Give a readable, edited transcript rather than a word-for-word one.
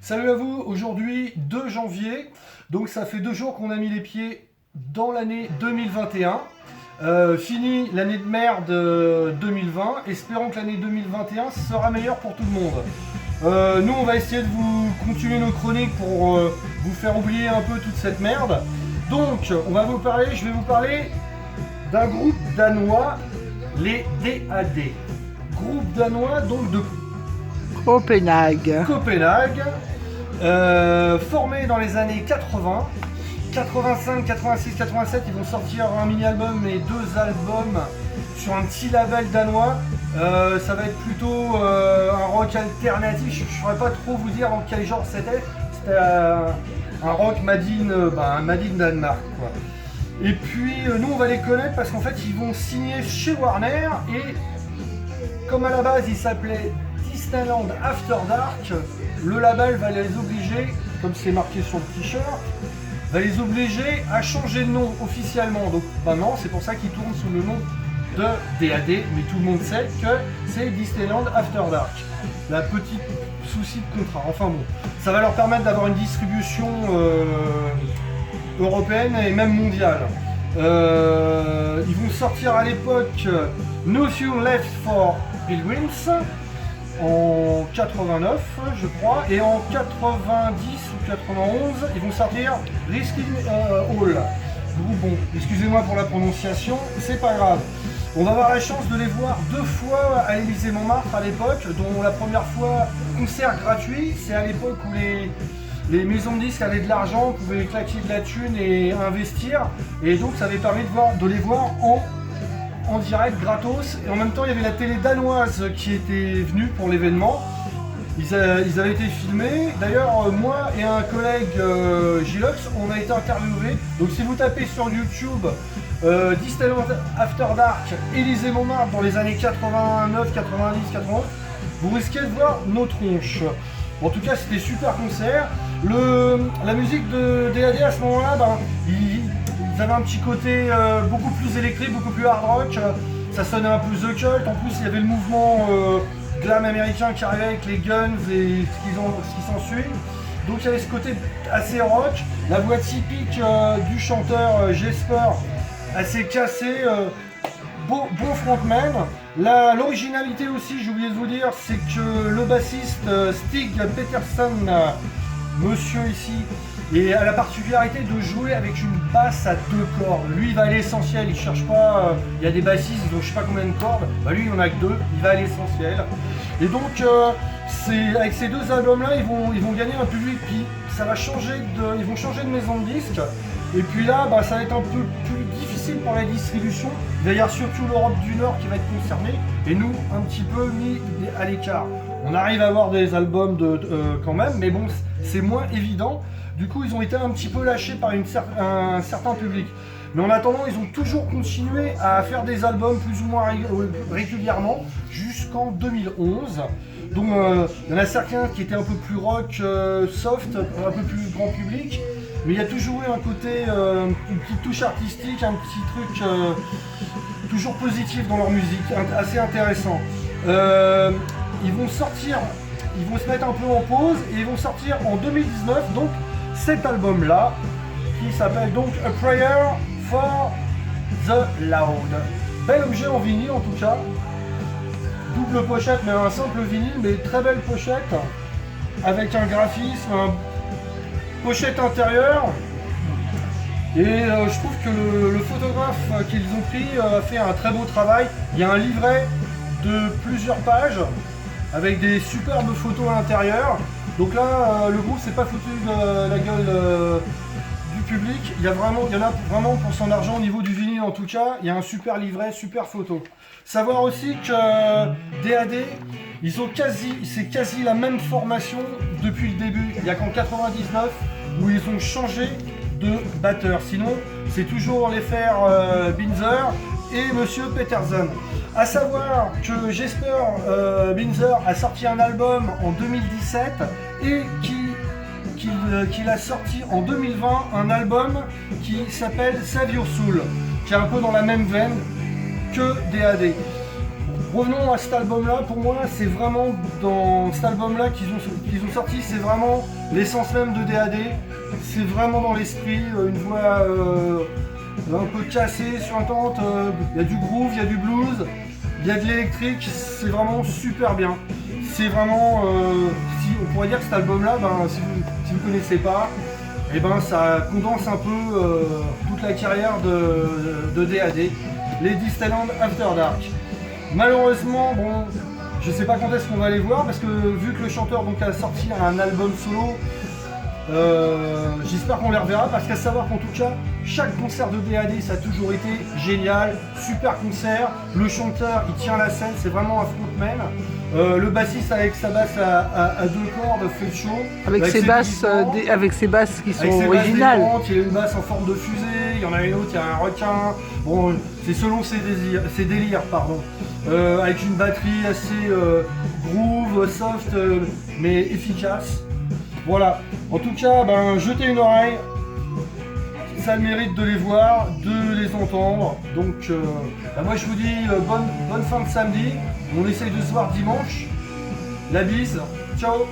Salut à vous, aujourd'hui 2 janvier, donc ça fait 2 jours qu'on a mis les pieds dans l'année 2021. Fini l'année de merde 2020, espérons que l'année 2021 sera meilleure pour tout le monde. Nous on va essayer de vous continuer nos chroniques pour vous faire oublier un peu toute cette merde. Donc je vais vous parler d'un groupe danois, les DAD. Groupe danois donc de Copenhague. Formés dans les années 80, 85, 86, 87, ils vont sortir un mini-album et 2 albums sur un petit label danois. Ça va être plutôt un rock alternatif, je ne saurais pas trop vous dire en quel genre c'était. C'était un rock made in Danemark, quoi. Et puis nous on va les connaître parce qu'en fait ils vont signer chez Warner et comme à la base ils s'appelaient Disneyland After Dark, le label va les obliger, comme c'est marqué sur le t-shirt, va les obliger à changer de nom officiellement. Donc maintenant c'est pour ça qu'ils tournent sous le nom de DAD, mais tout le monde sait que c'est Disneyland After Dark. La petite souci de contrat, enfin bon, ça va leur permettre d'avoir une distribution européenne et même mondiale. Ils vont sortir à l'époque No Fuel Left for Pilgrims en 89 je crois, et en 90 ou 91 ils vont sortir Risking Hall. Bon, excusez-moi pour la prononciation, c'est pas grave. On va avoir la chance de les voir 2 fois à l'Élysée-Montmartre à l'époque, dont la première fois concert gratuit, c'est à l'époque où les maisons de disques avaient de l'argent, pouvaient claquer de la thune et investir, et donc ça avait permis de les voir en direct gratos, et en même temps il y avait la télé danoise qui était venue pour l'événement. Ils avaient été filmés, d'ailleurs moi et un collègue Gilox, on a été interviewés, donc si vous tapez sur YouTube Disneyland After Dark, Élysée-Montmartre dans les années 89, 90, 91, vous risquez de voir nos tronches. En tout cas c'était super concert. La musique de DAD à ce moment-là, ils avaient un petit côté beaucoup plus électrique, beaucoup plus hard rock, ça sonnait un peu The Cult, en plus il y avait le mouvement glam américain qui arrivait avec les guns et ce qui s'ensuit. Donc il y avait ce côté assez rock, la voix typique du chanteur Jesper, assez cassée, bon frontman. L'originalité aussi, j'ai oublié de vous dire, c'est que le bassiste Stig Peterson, monsieur ici, et a la particularité de jouer avec une basse à 2 cordes. Lui il va à l'essentiel, il cherche pas, il y a des bassistes, ils ont je sais pas combien de cordes, lui il en a que 2, il va à l'essentiel. Et donc avec ces 2 albums là ils vont gagner un public, puis ça va ils vont changer de maison de disques. Et puis là ça va être un peu plus difficile pour la distribution. D'ailleurs surtout l'Europe du Nord qui va être concernée, et nous un petit peu mis à l'écart. On arrive à avoir des albums quand même, mais bon c'est moins évident. Du coup, ils ont été un petit peu lâchés par un certain public. Mais en attendant, ils ont toujours continué à faire des albums plus ou moins régulièrement jusqu'en 2011. Donc, il y en a certains qui étaient un peu plus rock, soft, un peu plus grand public. Mais il y a toujours eu un côté, une petite touche artistique, un petit truc toujours positif dans leur musique, assez intéressant. Ils vont se mettre un peu en pause et ils vont sortir en 2019, donc cet album-là, qui s'appelle donc A Prayer for the Loud. Bel objet en vinyle en tout cas. Double pochette, mais un simple vinyle, mais très belle pochette. Avec un graphisme, pochette intérieure. Et je trouve que le photographe qu'ils ont pris a fait un très beau travail. Il y a un livret de plusieurs pages avec des superbes photos à l'intérieur. Donc là, le groupe s'est pas foutu de la gueule du public. Il y en a vraiment pour son argent au niveau du vinyle en tout cas. Il y a un super livret, super photo. Savoir aussi que DAD, c'est quasi la même formation depuis le début. Il n'y a qu'en 99 où ils ont changé de batteur. Sinon, c'est toujours les frères Binzer et monsieur Peterson. A savoir que Jesper Binzer a sorti un album en 2017 et qu'il a sorti en 2020 un album qui s'appelle Save Your Soul, qui est un peu dans la même veine que DAD. revenons à cet album-là. Pour moi, c'est vraiment dans cet album-là qu'ils ont sorti, c'est vraiment l'essence même de DAD. C'est vraiment dans l'esprit, une voix un peu cassée, suintante. Il y a du groove, il y a du blues, il y a de l'électrique. C'est vraiment super bien. C'est vraiment, on pourrait dire que cet album-là, si vous ne connaissez pas, et ça condense un peu toute la carrière de DAD, les Disneyland After Dark. Malheureusement, bon, je sais pas quand est-ce qu'on va les voir parce que vu que le chanteur donc a sorti un album solo, j'espère qu'on les reverra parce qu'à savoir qu'en tout cas, chaque concert de DAD ça a toujours été génial, super concert. Le chanteur il tient la scène, c'est vraiment un frontman. Le bassiste avec sa basse à deux cordes fait le show. Avec ses basses qui sont originales. Il y a une basse en forme de fusée, il y en a une autre, il y a un requin. Bon, c'est selon ses délires, pardon. Avec une batterie assez groove, soft, mais efficace. Voilà. En tout cas, jetez une oreille. Ça a le mérite de les voir, de les entendre. Donc, moi je vous dis bonne fin de samedi. On essaye de se voir dimanche. La bise. Ciao.